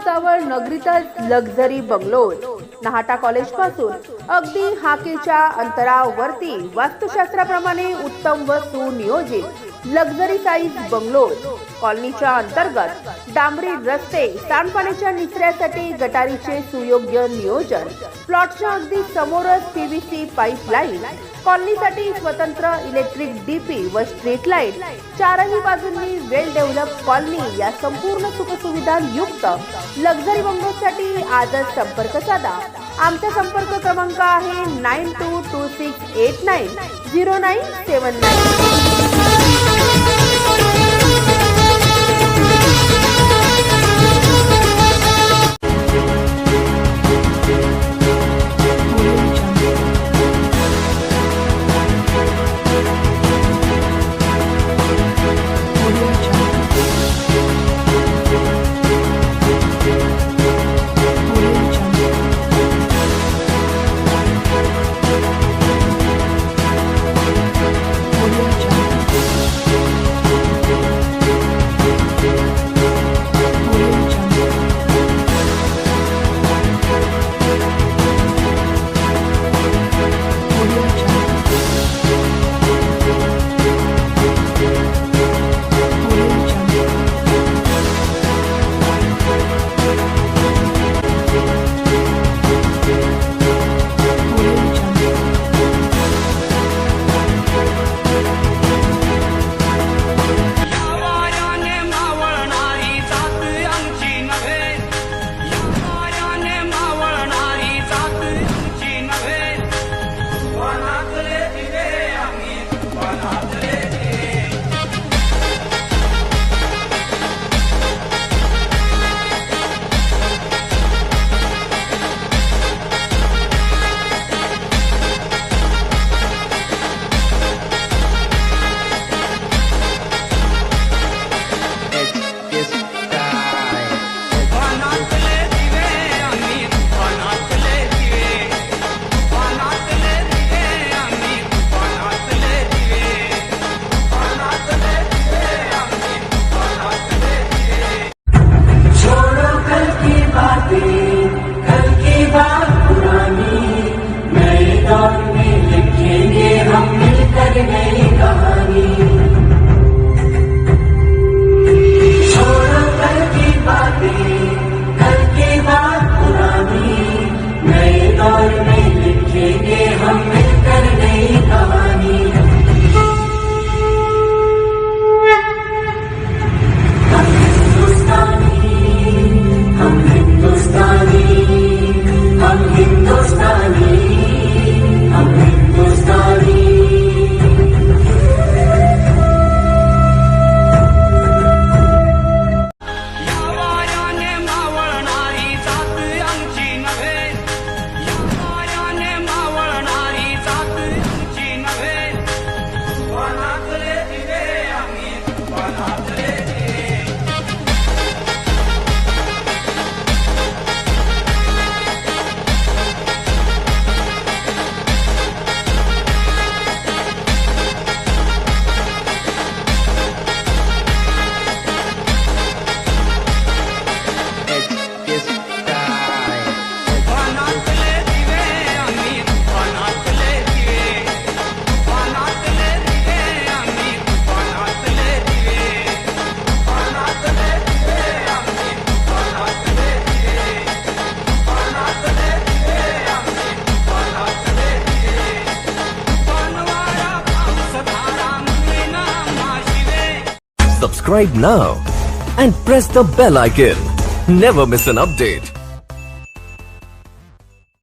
Bhusawal नगरीतच luxury bungalows Nahata college पासून अगदी हाकेच्या अंतरावरती वास्तुशास्त्राप्रमाणे उत्तम व सुनियोजित लक्झरी साईज बंगलोज कॉलनीच्या अंतर्गत डांबरी रस्ते, सांडपाण्याच्या निचऱ्यासाठी गटारीचे सुयोग्य नियोजन, प्लॉटच्या अगदी समोरच पीव्हीसी पाईपलाईन, कॉलनीसाठी स्वतंत्र इलेक्ट्रिक डीपी व स्ट्रीट लाईट, चारही बाजूंनी वेल डेव्हलप कॉलनी या संपूर्ण सुखसुविधा युक्त लक्झरी बंगलोजसाठी आजच संपर्क साधा। आमचा संपर्क क्रमांक आहे 9226890979। Subscribe now and press the bell icon. Never miss an update.